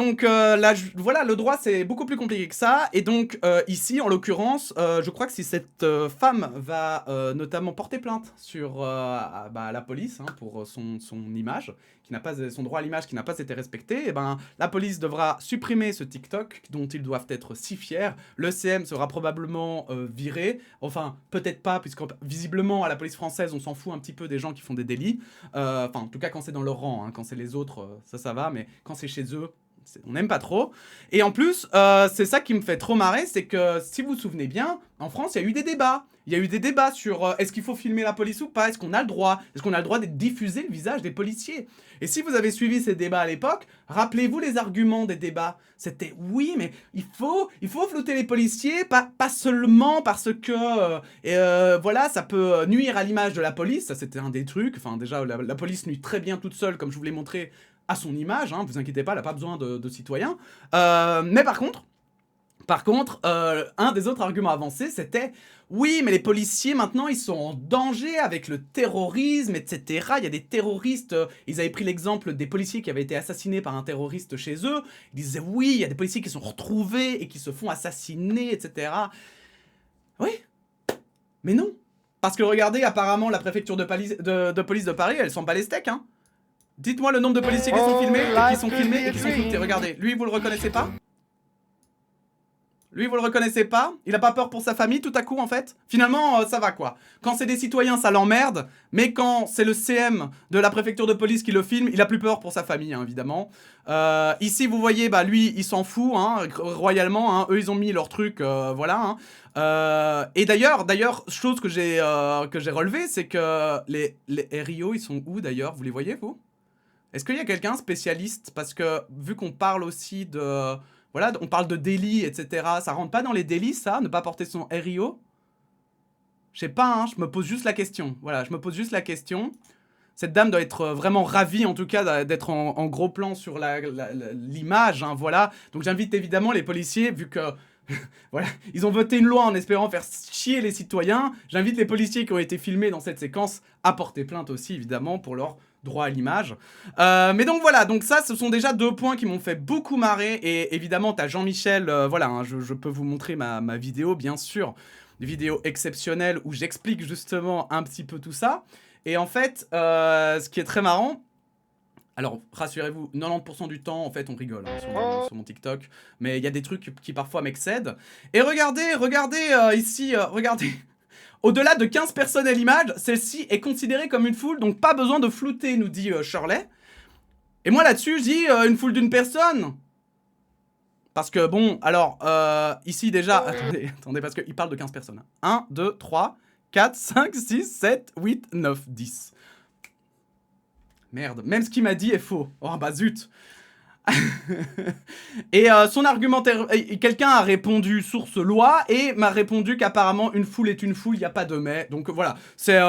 voilà, le droit c'est beaucoup plus compliqué que ça, et donc ici en l'occurrence, je crois que si cette femme va notamment porter plainte sur la police, hein, pour son image, qui n'a pas son droit à l'image qui n'a pas été respecté, et ben la police devra supprimer ce TikTok dont ils doivent être si fiers. Le CM sera probablement viré, enfin peut-être pas, puisque visiblement à la police française on s'en fout un petit peu des gens qui font des délits, enfin en tout cas quand c'est dans leur rang, hein, quand c'est les autres ça va, mais quand c'est chez eux, on n'aime pas trop. Et en plus, c'est ça qui me fait trop marrer, c'est que si vous vous souvenez bien, en France, il y a eu des débats. Il y a eu des débats sur est-ce qu'il faut filmer la police ou pas, est-ce qu'on a le droit, est-ce qu'on a le droit de diffuser le visage des policiers. Et si vous avez suivi ces débats à l'époque, rappelez-vous les arguments des débats. C'était oui, mais il faut flouter les policiers, pas seulement parce que voilà, ça peut nuire à l'image de la police. Ça, c'était un des trucs. Enfin, déjà, la police nuit très bien toute seule, comme je vous l'ai montré, à son image, hein, vous inquiétez pas, elle n'a pas besoin de citoyens. Mais par contre, un des autres arguments avancés, c'était oui, mais les policiers maintenant ils sont en danger avec le terrorisme, etc. Il y a des terroristes, ils avaient pris l'exemple des policiers qui avaient été assassinés par un terroriste chez eux. Ils disaient oui, il y a des policiers qui sont retrouvés et qui se font assassiner, etc. Oui, mais non. Parce que regardez, apparemment, la préfecture de police de Paris, elle s'en bat les steaks, hein. Dites-moi le nombre de policiers qui sont filmés et qui sont filmés et qui sont floutés. Regardez, lui vous le reconnaissez pas? Lui vous le reconnaissez pas? Il a pas peur pour sa famille tout à coup en fait? Finalement ça va quoi. Quand c'est des citoyens ça l'emmerde, mais quand c'est le CM de la préfecture de police qui le filme, il a plus peur pour sa famille hein, évidemment. Ici vous voyez, bah lui il s'en fout hein, royalement, hein. Eux ils ont mis leur truc, voilà. Hein. Et d'ailleurs, chose que j'ai relevé, c'est que les RIO ils sont où d'ailleurs? Vous les voyez vous? Est-ce qu'il y a quelqu'un spécialiste? Parce que vu qu'on parle aussi de... Voilà, on parle de délit, etc. Ça rentre pas dans les délits, ça? Ne pas porter son RIO? Je sais pas, hein, je me pose juste la question. Voilà, je me pose juste la question. Cette dame doit être vraiment ravie, en tout cas, d'être en gros plan sur l'image, hein, voilà. Donc j'invite évidemment les policiers, vu que... voilà, ils ont voté une loi en espérant faire chier les citoyens. J'invite les policiers qui ont été filmés dans cette séquence à porter plainte aussi, évidemment, pour leur droit à l'image. Mais donc voilà, donc ça, ce sont déjà 2 points qui m'ont fait beaucoup marrer. Et évidemment, t'as Jean-Michel, voilà, hein, je peux vous montrer ma vidéo, bien sûr. Une vidéo exceptionnelle où j'explique justement un petit peu tout ça. Et en fait, ce qui est très marrant... Alors, rassurez-vous, 90% du temps, en fait, on rigole hein, sur mon TikTok. Mais il y a des trucs qui parfois m'excèdent. Et regardez ici, regardez. Au-delà de 15 personnes à l'image, celle-ci est considérée comme une foule, donc pas besoin de flouter, nous dit Shirley. Et moi, là-dessus, je dis une foule d'une personne. Parce que, bon, alors, ici, déjà... Attendez, parce qu'il parle de 15 personnes. 1, 2, 3, 4, 5, 6, 7, 8, 9, 10. Merde, même ce qu'il m'a dit est faux. Oh bah zut. Et son argumentaire, quelqu'un a répondu source loi et m'a répondu qu'apparemment une foule est une foule, il n'y a pas de mais. Donc voilà, c'est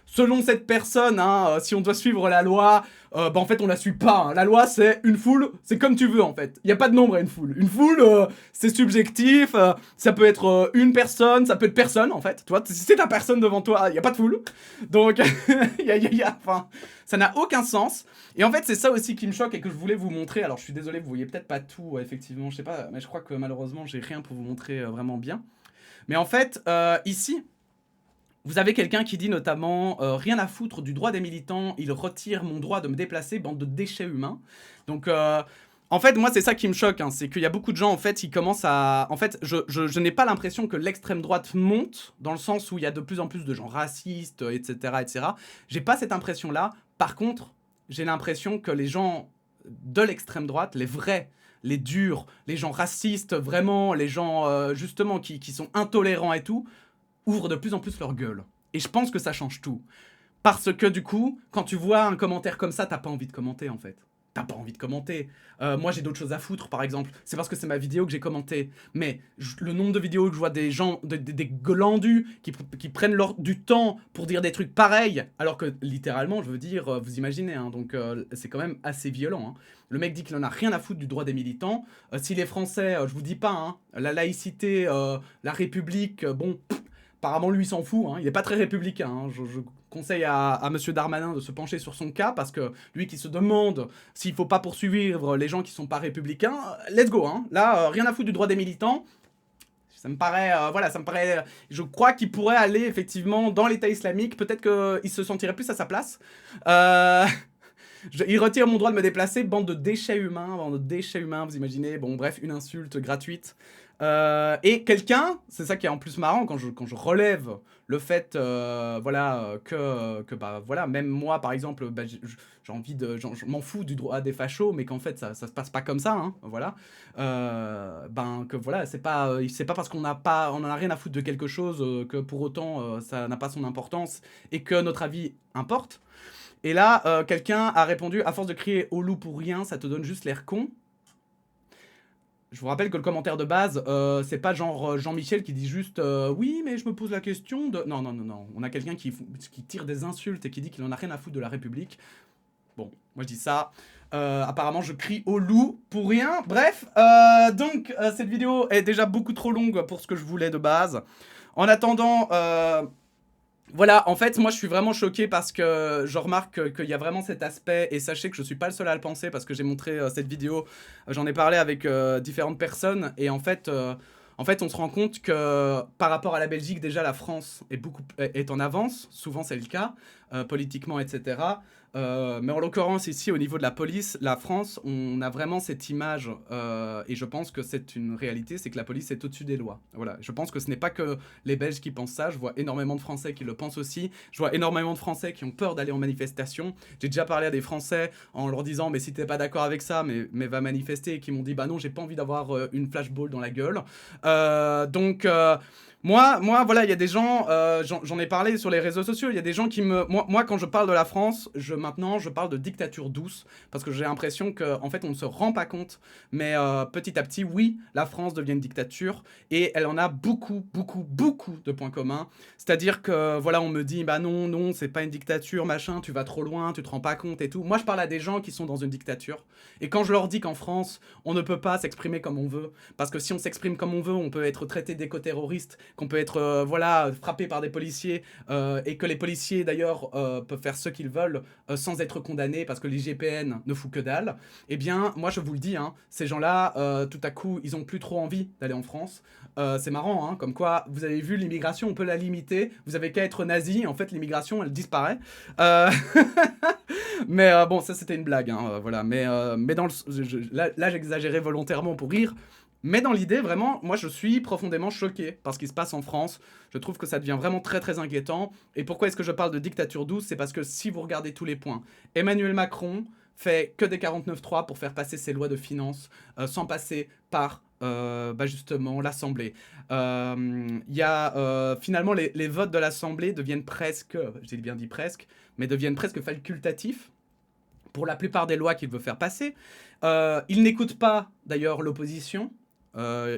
selon cette personne, hein, si on doit suivre la loi, bah en fait on la suit pas. Hein. La loi c'est une foule, c'est comme tu veux en fait. Il n'y a pas de nombre à une foule. Une foule, c'est subjectif, ça peut être une personne, ça peut être personne en fait. Tu vois, si c'est ta personne devant toi, il n'y a pas de foule. Donc, enfin, ça n'a aucun sens. Et en fait c'est ça aussi qui me choque et que je voulais vous montrer. Alors je suis désolé, vous voyez peut-être pas tout, effectivement, je sais pas, mais je crois que malheureusement j'ai rien pour vous montrer vraiment bien. Mais en fait, ici, vous avez quelqu'un qui dit notamment rien à foutre du droit des militants, il retire mon droit de me déplacer, bande de déchets humains. Donc, en fait, moi c'est ça qui me choque, hein, c'est qu'il y a beaucoup de gens en fait qui commencent à... En fait, je n'ai pas l'impression que l'extrême droite monte, dans le sens où il y a de plus en plus de gens racistes, etc. etc. J'ai pas cette impression-là. Par contre, j'ai l'impression que les gens de l'extrême droite, les vrais, les durs, les gens racistes, vraiment, les gens justement qui sont intolérants et tout, ouvrent de plus en plus leur gueule. Et je pense que ça change tout. Parce que du coup, quand tu vois un commentaire comme ça, t'as pas envie de commenter en fait. t'as pas envie de commenter. Moi, j'ai d'autres choses à foutre, par exemple. C'est parce que c'est ma vidéo que j'ai commenté. Mais le nombre de vidéos que je vois des gens, des glandus qui prennent du temps pour dire des trucs pareils, alors que littéralement, je veux dire, vous imaginez, hein, donc c'est quand même assez violent. Hein. Le mec dit qu'il en a rien à foutre du droit des militants. Si les Français, je vous dis pas, hein, la laïcité, la République, bon, apparemment lui il s'en fout, hein, il est pas très républicain. Hein, je conseille à Monsieur Darmanin de se pencher sur son cas, parce que lui qui se demande s'il faut pas poursuivre les gens qui sont pas républicains, let's go, hein. Là, rien à foutre du droit des militants. Ça me paraît, voilà, ça me paraît... je crois qu'il pourrait aller, effectivement, dans l'État islamique. Peut-être qu'il se sentirait plus à sa place. Il retire mon droit de me déplacer, bande de déchets humains, vous imaginez. Bon, bref, une insulte gratuite. Et quelqu'un, c'est ça qui est en plus marrant quand je relève le fait, voilà, que bah, voilà, même moi, par exemple, bah, j'ai envie de... Je m'en fous du droit des fachos, mais qu'en fait, ça se passe pas comme ça, hein, voilà. Ben, que voilà, c'est pas parce qu'on en a rien à foutre de quelque chose que pour autant, ça n'a pas son importance et que notre avis importe. Et là, quelqu'un a répondu, à force de crier au loup pour rien, ça te donne juste l'air con. Je vous rappelle que le commentaire de base, c'est pas genre Jean-Michel qui dit juste oui, mais je me pose la question de... Non, non, non, non. On a quelqu'un qui tire des insultes et qui dit qu'il en a rien à foutre de la République. Bon, moi je dis ça. Apparemment, je crie au loup pour rien. Bref, donc cette vidéo est déjà beaucoup trop longue pour ce que je voulais de base. En attendant... voilà, en fait, moi je suis vraiment choqué parce que je remarque qu'il y a vraiment cet aspect, et sachez que je suis pas le seul à le penser parce que j'ai montré cette vidéo, j'en ai parlé avec différentes personnes, et en fait, on se rend compte que par rapport à la Belgique, déjà la France est en avance, souvent c'est le cas, politiquement, etc. Mais en l'occurrence ici, au niveau de la police, la France, on a vraiment cette image, et je pense que c'est une réalité, c'est que la police est au-dessus des lois. Voilà, je pense que ce n'est pas que les Belges qui pensent ça, je vois énormément de Français qui le pensent aussi, je vois énormément de Français qui ont peur d'aller en manifestation. J'ai déjà parlé à des Français en leur disant, mais si t'es pas d'accord avec ça, mais va manifester, et qui m'ont dit, bah non, j'ai pas envie d'avoir une flashball dans la gueule. Moi, voilà, il y a des gens, j'en ai parlé sur les réseaux sociaux, il y a des gens qui me... Moi, quand je parle de la France, maintenant, je parle de dictature douce, parce que j'ai l'impression qu'en fait, on ne se rend pas compte, mais petit à petit, oui, la France devient une dictature, et elle en a beaucoup, beaucoup, beaucoup de points communs. C'est-à-dire que, voilà, on me dit, bah non, non, c'est pas une dictature, machin, tu vas trop loin, tu te rends pas compte et tout. Moi, je parle à des gens qui sont dans une dictature, et quand je leur dis qu'en France, on ne peut pas s'exprimer comme on veut, parce que si on s'exprime comme on veut, on peut être traité d'éco-terroriste, qu'on peut être voilà, frappé par des policiers, et que les policiers d'ailleurs peuvent faire ce qu'ils veulent sans être condamnés parce que l'IGPN ne fout que dalle, eh bien moi je vous le dis, hein, ces gens-là, tout à coup, ils ont plus trop envie d'aller en France. C'est marrant, hein, comme quoi, vous avez vu, l'immigration, on peut la limiter, vous avez qu'à être nazi, en fait l'immigration, elle disparaît. Mais bon, ça c'était une blague, hein, voilà, mais dans là j'exagérais volontairement pour rire. Mais dans l'idée, vraiment, moi je suis profondément choqué par ce qui se passe en France. Je trouve que ça devient vraiment très très inquiétant. Et pourquoi est-ce que je parle de dictature douce? C'est parce que si vous regardez tous les points, Emmanuel Macron fait que des 49.3 pour faire passer ses lois de finances sans passer par bah justement l'Assemblée. Il y a finalement les votes de l'Assemblée deviennent presque, j'ai bien dit presque, mais deviennent presque facultatifs pour la plupart des lois qu'il veut faire passer. Il n'écoute pas d'ailleurs l'opposition.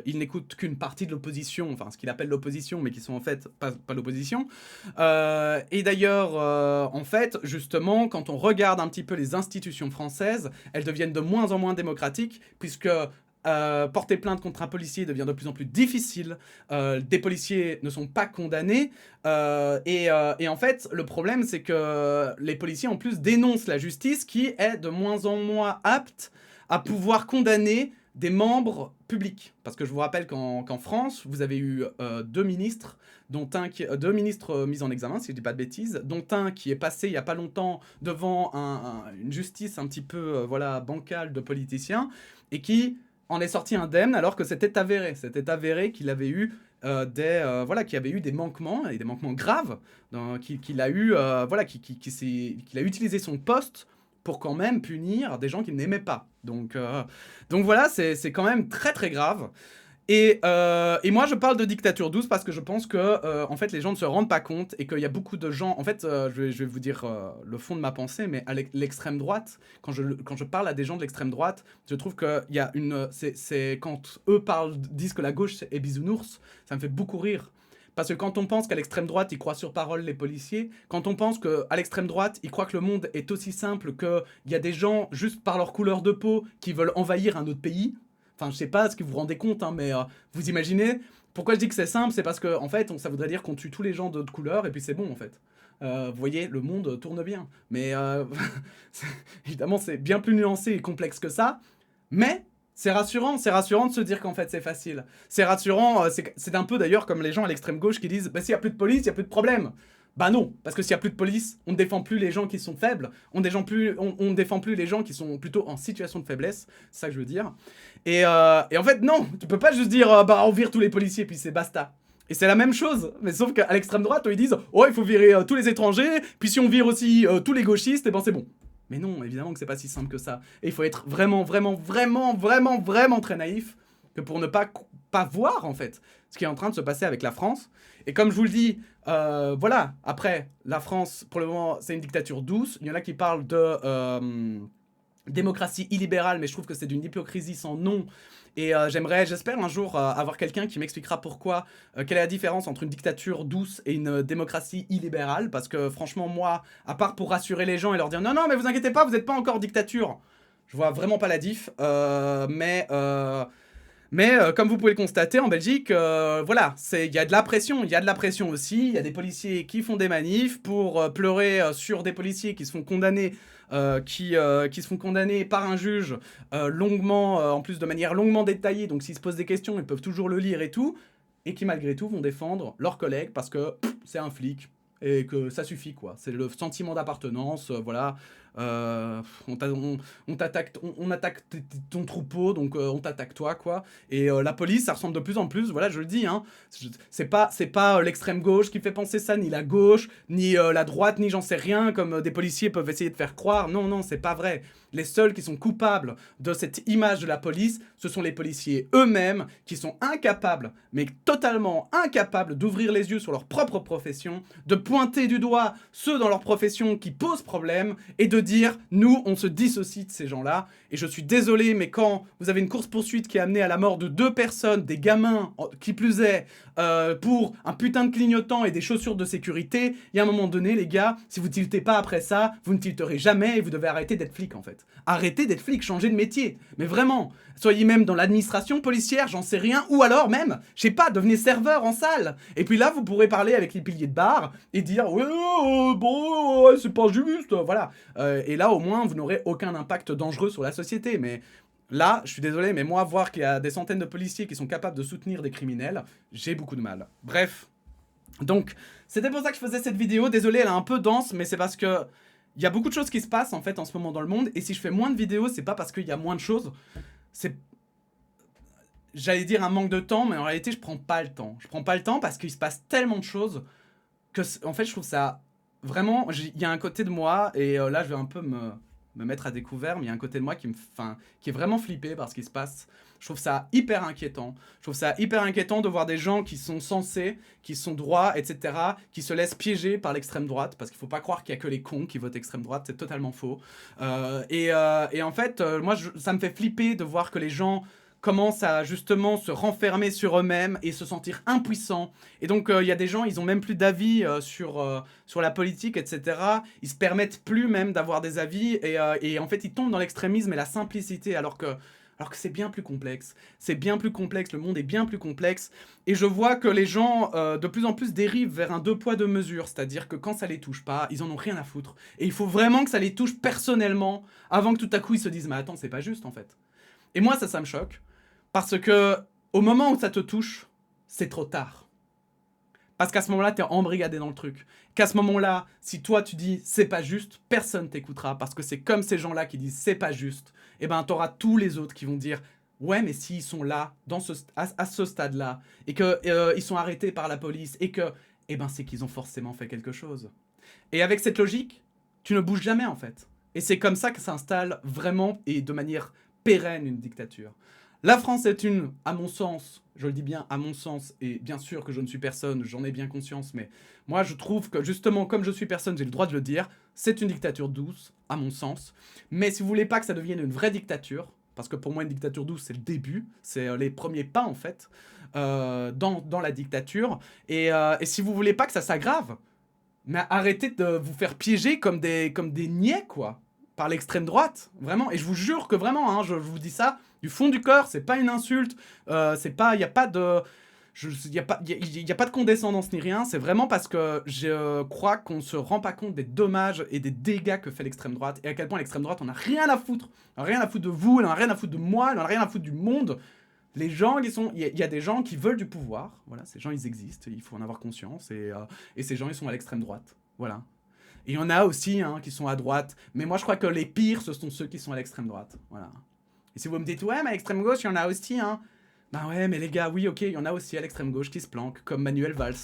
Il n'écoute qu'une partie de l'opposition, enfin ce qu'il appelle l'opposition, mais qui sont en fait pas l'opposition. Et d'ailleurs, en fait, justement, quand on regarde un petit peu les institutions françaises, elles deviennent de moins en moins démocratiques, puisque porter plainte contre un policier devient de plus en plus difficile. Des policiers ne sont pas condamnés. Et en fait, le problème, c'est que les policiers, en plus, dénoncent la justice qui est de moins en moins apte à pouvoir condamner des membres publics. Parce que je vous rappelle qu'en France, vous avez eu deux ministres mis en examen, si je dis pas de bêtises, dont un qui est passé il y a pas longtemps devant une justice un petit peu voilà, bancale de politiciens, et qui en est sorti indemne alors que c'était avéré. C'était avéré qu'il avait eu voilà, qu'il y avait eu des manquements, et des manquements graves, qu'il a eu, voilà, qu'il a utilisé son poste pour quand même punir des gens qu'il n'aimait pas. Donc voilà, c'est quand même très très grave. Et moi, je parle de dictature douce parce que je pense que, en fait, les gens ne se rendent pas compte et qu'il y a beaucoup de gens... En fait, je vais vous dire le fond de ma pensée, mais à l'extrême droite, quand je parle à des gens de l'extrême droite, je trouve qu'il y a une... C'est quand eux disent que la gauche est bisounours, ça me fait beaucoup rire. Parce que quand on pense qu'à l'extrême droite, ils croient sur parole les policiers, quand on pense qu'à l'extrême droite, ils croient que le monde est aussi simple qu'il y a des gens, juste par leur couleur de peau, qui veulent envahir un autre pays. Enfin, je sais pas ce que vous vous rendez compte, hein, mais vous imaginez. Pourquoi je dis que c'est simple? C'est parce que, en fait, ça voudrait dire qu'on tue tous les gens d'autres couleurs et puis c'est bon, en fait. Vous voyez, le monde tourne bien. Mais évidemment, c'est bien plus nuancé et complexe que ça. Mais c'est rassurant de se dire qu'en fait c'est facile. C'est rassurant, c'est un peu d'ailleurs comme les gens à l'extrême gauche qui disent bah s'il y a plus de police, il y a plus de problème. Bah non, parce que s'il y a plus de police, on ne défend plus les gens qui sont faibles, on ne défend plus les gens qui sont plutôt en situation de faiblesse, c'est ça que je veux dire. Et en fait non, tu peux pas juste dire bah on vire tous les policiers puis c'est basta. Et c'est la même chose, mais sauf qu'à l'extrême droite, ils disent oh il faut virer tous les étrangers, puis si on vire aussi tous les gauchistes, et ben c'est bon. Mais non, évidemment que c'est pas si simple que ça. Et il faut être vraiment très naïf que pour ne pas voir, en fait, ce qui est en train de se passer avec la France. Et comme je vous le dis, voilà, après, la France, pour le moment, c'est une dictature douce. Il y en a qui parlent de démocratie illibérale, mais je trouve que c'est d'une hypocrisie sans nom. Et j'espère un jour avoir quelqu'un qui m'expliquera pourquoi, quelle est la différence entre une dictature douce et une démocratie illibérale. Parce que franchement, moi, à part pour rassurer les gens et leur dire non, non, mais vous inquiétez pas, vous n'êtes pas encore dictature, je vois vraiment pas la diff. Mais comme vous pouvez le constater, en Belgique, voilà, il y a de la pression. Il y a de la pression aussi. Il y a des policiers qui font des manifs pour pleurer sur des policiers qui se font condamner, qui se font condamner par un juge longuement, en plus de manière longuement détaillée. Donc s'ils se posent des questions, ils peuvent toujours le lire et tout. Et qui malgré tout vont défendre leurs collègues parce que c'est un flic. Et que ça suffit quoi, c'est le sentiment d'appartenance, voilà. On t'attaque, on attaque ton troupeau, donc on t'attaque toi quoi. Et la police, ça ressemble de plus en plus, voilà, je le dis, hein. C'est pas l'extrême gauche qui fait penser ça, ni la gauche, ni la droite, ni j'en sais rien, comme des policiers peuvent essayer de faire croire. Non, non, c'est pas vrai. Les seuls qui sont coupables de cette image de la police, ce sont les policiers eux-mêmes qui sont incapables, mais totalement incapables d'ouvrir les yeux sur leur propre profession, de pointer du doigt ceux dans leur profession qui posent problème et de dire « nous, on se dissocie de ces gens-là ». Et je suis désolé, mais quand vous avez une course-poursuite qui a amené à la mort de 2 personnes, des gamins, qui plus est, pour un putain de clignotant et des chaussures de sécurité, il y a un moment donné, les gars, si vous tiltez pas après ça, vous ne tilterez jamais et vous devez arrêter d'être flic, en fait. Arrêtez d'être flic, changez de métier. Mais vraiment, soyez même dans l'administration policière, j'en sais rien, ou alors même, je sais pas, devenez serveur en salle. Et puis là, vous pourrez parler avec les piliers de bar et dire « ouais, bon, c'est pas juste », voilà. Et là, au moins, vous n'aurez aucun impact dangereux sur la société, mais... Là, je suis désolé, mais moi, voir qu'il y a des centaines de policiers qui sont capables de soutenir des criminels, j'ai beaucoup de mal. Bref. Donc, c'était pour ça que je faisais cette vidéo. Désolé, elle est un peu dense, mais c'est parce que... il y a beaucoup de choses qui se passent, en fait, en ce moment dans le monde. Et si je fais moins de vidéos, c'est pas parce qu'il y a moins de choses. C'est... j'allais dire un manque de temps, mais en réalité, je prends pas le temps. Je prends pas le temps parce qu'il se passe tellement de choses que, en fait, je trouve ça... vraiment, il y a un côté de moi, et là, je vais un peu me mettre à découvert, mais il y a un côté de moi qui est vraiment flippé par ce qui se passe. Je trouve ça hyper inquiétant. Je trouve ça hyper inquiétant de voir des gens qui sont sensés, qui sont droits, etc., qui se laissent piéger par l'extrême droite, parce qu'il faut pas croire qu'il y a que les cons qui votent extrême droite, c'est totalement faux. Et en fait, moi, ça me fait flipper de voir que les gens commencent à justement se renfermer sur eux-mêmes et se sentir impuissants. Et donc, il y a des gens, ils ont même plus d'avis sur la politique, etc. Ils se permettent plus même d'avoir des avis et en fait, ils tombent dans l'extrémisme et la simplicité alors que c'est bien plus complexe. C'est bien plus complexe, le monde est bien plus complexe. Et je vois que les gens, de plus en plus, dérivent vers un 2 poids 2 mesures. C'est-à-dire que quand ça les touche pas, ils en ont rien à foutre. Et il faut vraiment que ça les touche personnellement, avant que tout à coup ils se disent « mais attends, c'est pas juste en fait ». Et moi, ça me choque. Parce que, au moment où ça te touche, c'est trop tard. Parce qu'à ce moment-là, t'es embrigadé dans le truc. Qu'à ce moment-là, si toi tu dis c'est pas juste, personne t'écoutera. Parce que c'est comme ces gens-là qui disent c'est pas juste. Et ben t'auras tous les autres qui vont dire ouais, mais s'ils sont là, à ce stade-là, et qu'ils sont arrêtés par la police, et que, eh ben c'est qu'ils ont forcément fait quelque chose. Et avec cette logique, tu ne bouges jamais en fait. Et c'est comme ça que s'installe vraiment et de manière pérenne une dictature. La France est une, à mon sens, je le dis bien à mon sens, et bien sûr que je ne suis personne, j'en ai bien conscience, mais moi je trouve que justement, comme je suis personne, j'ai le droit de le dire, c'est une dictature douce, à mon sens. Mais si vous voulez pas que ça devienne une vraie dictature, parce que pour moi une dictature douce c'est le début, c'est les premiers pas en fait, dans la dictature, et si vous voulez pas que ça s'aggrave, mais arrêtez de vous faire piéger comme des niais, quoi. Par l'extrême droite, vraiment. Et je vous jure que vraiment, hein, je vous dis ça du fond du cœur, c'est pas une insulte, c'est pas, il y a pas de... Il n'y a, y a pas de condescendance ni rien, c'est vraiment parce que je crois qu'on se rend pas compte des dommages et des dégâts que fait l'extrême droite, et à quel point l'extrême droite, on a rien à foutre. On a rien à foutre de vous, on a rien à foutre de moi, on a rien à foutre du monde. Les gens, il y a des gens qui veulent du pouvoir, voilà, ces gens ils existent, il faut en avoir conscience, et ces gens ils sont à l'extrême droite, voilà. Et il y en a aussi hein, qui sont à droite, mais moi je crois que les pires ce sont ceux qui sont à l'extrême droite, voilà. Et si vous me dites ouais mais à l'extrême gauche il y en a aussi, hein, bah ouais mais les gars oui ok il y en a aussi à l'extrême gauche qui se planquent, comme Manuel Valls,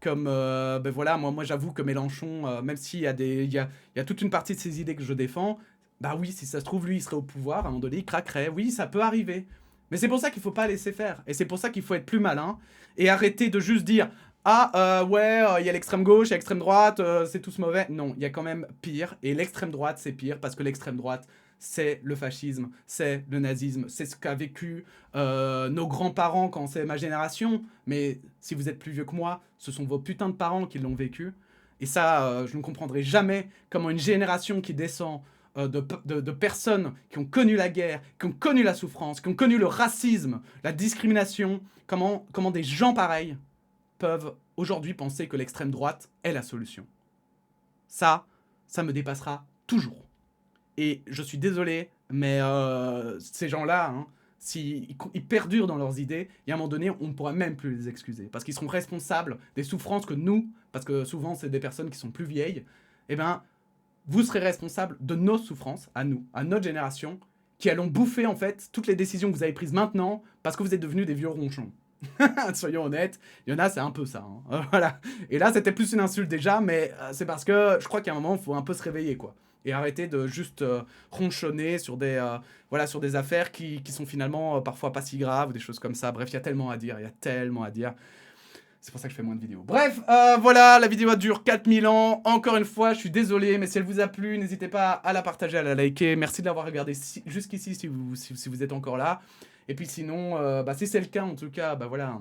comme ben voilà moi j'avoue que Mélenchon, même s'il y a il y a toute une partie de ses idées que je défends, bah oui si ça se trouve lui il serait au pouvoir, à un moment donné il craquerait, oui ça peut arriver. Mais c'est pour ça qu'il faut pas laisser faire. Et c'est pour ça qu'il faut être plus malin. Et arrêter de juste dire ah, ouais, il y a l'extrême gauche, il y a l'extrême droite, c'est tous mauvais. Non, il y a quand même pire. Et l'extrême droite, c'est pire parce que l'extrême droite, c'est le fascisme, c'est le nazisme, c'est ce qu'a vécu nos grands-parents quand c'est ma génération. Mais si vous êtes plus vieux que moi, ce sont vos putains de parents qui l'ont vécu. Et ça, je ne comprendrai jamais comment une génération qui descend de personnes qui ont connu la guerre, qui ont connu la souffrance, qui ont connu le racisme, la discrimination, comment des gens pareils peuvent aujourd'hui penser que l'extrême droite est la solution. Ça me dépassera toujours. Et je suis désolé, mais ces gens-là, hein, s'ils perdurent dans leurs idées, il y a un moment donné, on ne pourra même plus les excuser. Parce qu'ils seront responsables des souffrances que nous, parce que souvent c'est des personnes qui sont plus vieilles, eh ben, vous serez responsable de nos souffrances, à nous, à notre génération, qui allons bouffer en fait toutes les décisions que vous avez prises maintenant parce que vous êtes devenus des vieux ronchons. Soyons honnêtes, il y en a, c'est un peu ça. Hein. Voilà. Et là, c'était plus une insulte déjà, mais c'est parce que je crois qu'à un moment, il faut un peu se réveiller, quoi. Et arrêter de juste ronchonner sur voilà, sur des affaires qui sont finalement parfois pas si graves, ou des choses comme ça. Bref, il y a tellement à dire, il y a tellement à dire. C'est pour ça que je fais moins de vidéos. Bref, voilà, la vidéo dure 4000 ans. Encore une fois, je suis désolé, mais si elle vous a plu, n'hésitez pas à la partager, à la liker. Merci de l'avoir regardé jusqu'ici si vous êtes encore là. Et puis sinon, si c'est le cas, en tout cas, bah voilà,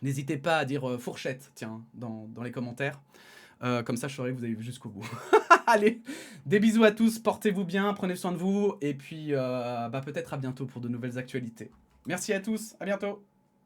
n'hésitez pas à dire fourchette, tiens, dans les commentaires. Comme ça, je saurai que vous avez vu jusqu'au bout. Allez, des bisous à tous, portez-vous bien, prenez soin de vous. Et puis, peut-être à bientôt pour de nouvelles actualités. Merci à tous, à bientôt.